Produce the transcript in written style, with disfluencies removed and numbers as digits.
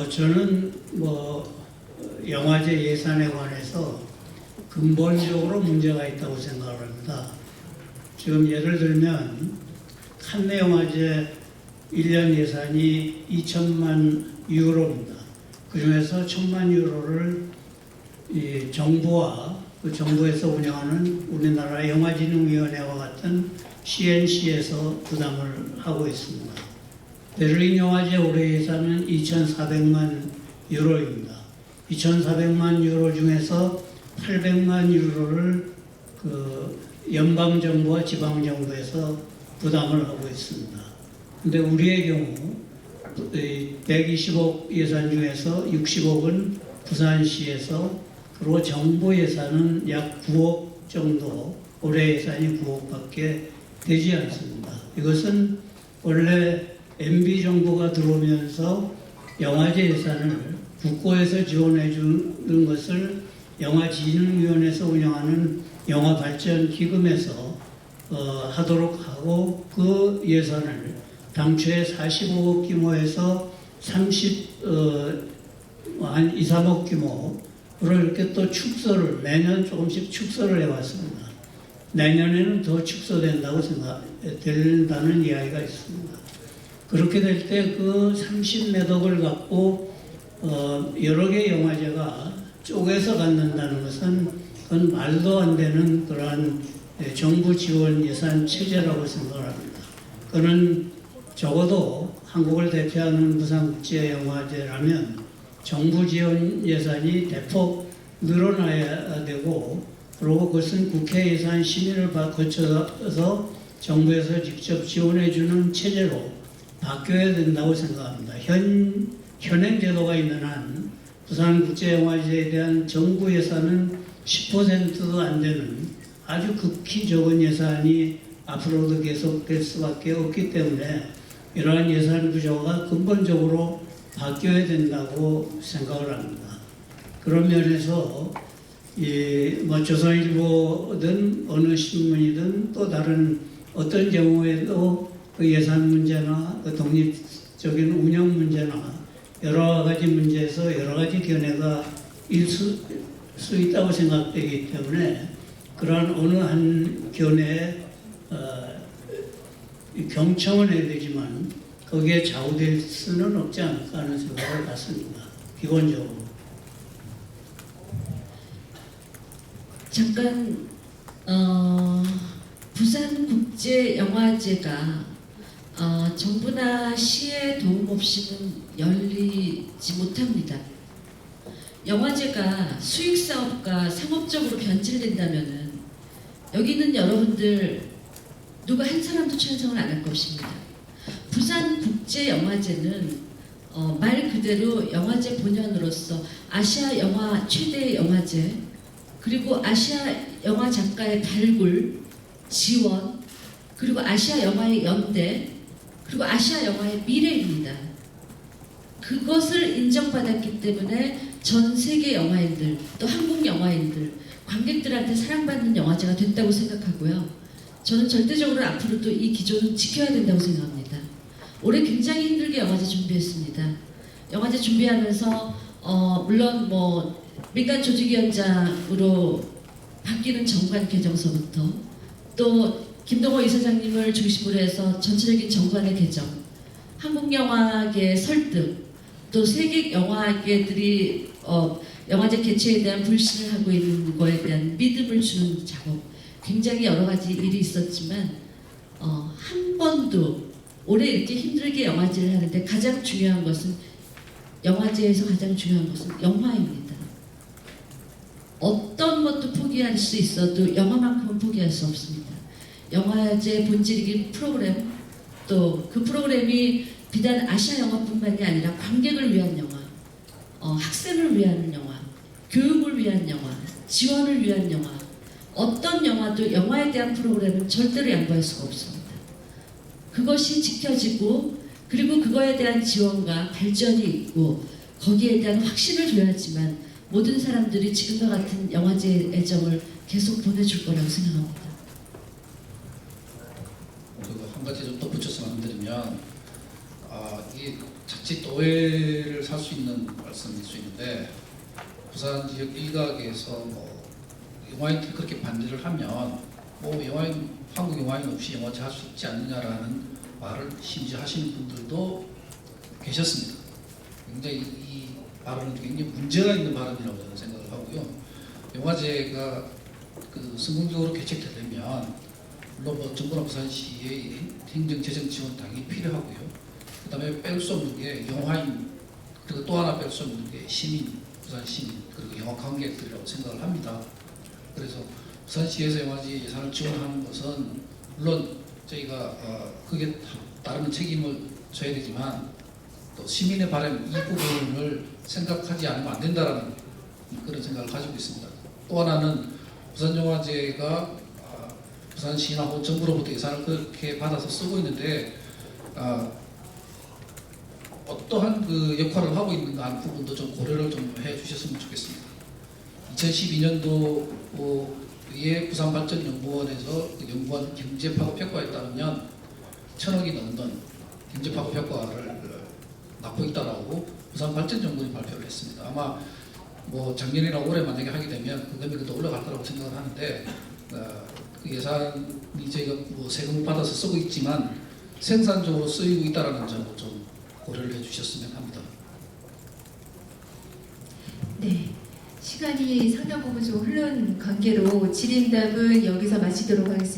저는 영화제 예산에 관해서 근본적으로 문제가 있다고 생각을 합니다. 지금 예를 들면 칸네 영화제 1년 예산이 2천만 유로입니다. 그중에서 1,000만 유로를 이 정부와 그 정부에서 운영하는 우리나라 영화진흥위원회와 같은 CNC에서 부담을 하고 있습니다. 베를린 영화제 올해 예산은 2,400만 유로입니다. 2,400만 유로 중에서 800만 유로를 그 연방정부와 지방정부에서 부담을 하고 있습니다. 근데 우리의 경우 120억 예산 중에서 60억은 부산시에서, 그리고 정부 예산은 약 9억 정도, 올해 예산이 9억밖에 되지 않습니다. 이것은 원래 MB 정부가 들어오면서 영화제 예산을 국고에서 지원해 주는 것을 영화진흥위원회에서 운영하는 영화발전기금에서 하도록 하고, 그 예산을 당초에 45억 규모에서 한 2, 3억 규모를 이렇게 또 축소를 매년 조금씩 축소를 해왔습니다. 내년에는 더 축소된다고 된다는 이야기가 있습니다. 그렇게 될 때 그 30몇 억을 갖고 여러 개 영화제가 쪼개서 갖는다는 것은 그건 말도 안 되는 그러한 정부 지원 예산 체제라고 생각합니다. 그는 적어도 한국을 대표하는 부산국제영화제라면 정부 지원 예산이 대폭 늘어나야 되고, 그리고 그것은 국회 예산 심의를 거쳐서 정부에서 직접 지원해주는 체제로 바뀌어야 된다고 생각합니다. 현행 제도가 있는 한 부산국제영화제에 대한 정부 예산은 10%도 안 되는 아주 극히 적은 예산이 앞으로도 계속될 수밖에 없기 때문에 이러한 예산 구조가 근본적으로 바뀌어야 된다고 생각을 합니다. 그런 면에서 조선일보든 어느 신문이든 또 다른 어떤 경우에도 그 예산 문제나 그 독립적인 운영 문제나 여러 가지 문제에서 여러 가지 견해가 있을 수 있다고 생각되기 때문에 그러한 어느 한 견해에 경청은 해야 되지만 거기에 좌우될 수는 없지 않을까 하는 생각을 갖습니다. 기본적으로. 잠깐 부산국제영화제가 정부나 시의 도움 없이는 열리지 못합니다. 영화제가 수익사업과 상업적으로 변질된다면은 여기 있는 여러분들 누가 한 사람도 찬성을 안 할 것입니다. 부산국제영화제는 말 그대로 영화제 본연으로서 아시아 영화 최대의 영화제, 그리고 아시아 영화 작가의 발굴, 지원, 그리고 아시아 영화의 연대, 그리고 아시아 영화의 미래입니다. 그것을 인정받았기 때문에 전 세계 영화인들, 또 한국 영화인들, 관객들한테 사랑받는 영화제가 됐다고 생각하고요. 저는 절대적으로 앞으로도 이 기조는 지켜야 된다고 생각합니다. 올해 굉장히 힘들게 영화제 준비했습니다. 영화제 준비하면서 물론 민간 조직위원장으로 바뀌는 정관 개정서부터, 또 김동호 이사장님을 중심으로 해서 전체적인 정관의 개정, 한국 영화계 설득, 또 세계 영화계들이 영화제 개최에 대한 불신을 하고 있는 거에 대한 믿음을 주는 작업, 굉장히 여러 가지 일이 있었지만 한 번도 올해 이렇게 힘들게 영화제를 하는데 가장 중요한 것은, 영화제에서 가장 중요한 것은 영화입니다. 어떤 것도 포기할 수 있어도 영화만큼은 포기할 수 없습니다. 영화제 본질이긴 프로그램, 또 그 프로그램이 비단 아시아 영화뿐만이 아니라 관객을 위한 영화, 학생을 위한 영화, 교육을 위한 영화, 지원을 위한 영화, 어떤 영화도 영화에 대한 프로그램은 절대로 양보할 수가 없습니다. 그것이 지켜지고, 그리고 그거에 대한 지원과 발전이 있고 거기에 대한 확신을 줘야지만 모든 사람들이 지금과 같은 영화제 애정을 계속 보내줄 거라고 생각합니다. 한 가지 좀 덧붙여서 말씀드리면 이 자칫 오해를 살 수 있는 말씀일 수 있는데 부산 지역 일각에서 뭐 영화인 그렇게 반대를 하면 뭐 영화인 한국 영화인 없이 영화제 할 수 있지 않느냐라는 말을 심지어 하시는 분들도 계셨습니다. 굉장히 이 발언은 굉장히 문제가 있는 발언이라고 저는 생각을 하고요. 영화제가 성공적으로 개최되려면 물론 뭐 정부나 부산시의 행정재정 지원 당연히 필요하고요. 그다음에 뺄 수 없는 게 영화인, 그리고 또 하나 뺄 수 없는 게 시민, 부산 시민, 그리고 영화 관객들이라고 생각을 합니다. 그래서 부산시에서 영화제 예산을 지원하는 것은 물론 저희가 그게 따르는 책임을 져야 되지만 또 시민의 바람 이 부분을 생각하지 않으면 안 된다라는 그런 생각을 가지고 있습니다. 또 하나는 부산영화제가 부산시나 혹은 정부로부터 예산을 그렇게 받아서 쓰고 있는데 어떠한 그 역할을 하고 있는가 하는 부분도 좀 고려를 좀 해주셨으면 좋겠습니다. 2012년도에 부산발전연구원에서 연구원 경제파급 효과에 따르면 1,000억이 넘는 경제파급 효과를 낳고 있다라고 부산발전연구원이 발표를 했습니다. 아마 뭐 작년이나 올해 만약에 하게 되면 그 금액이 더 올라갈 거라고 생각을 하는데 그 예산이 저희가 뭐 세금을 받아서 쓰고 있지만 생산적으로 쓰이고 있다라는 점을 좀 고려를 해주셨으면 합니다. 네, 시간이 상당 부분 좀 흐른 관계로 질의응답은 여기서 마치도록 하겠습니다.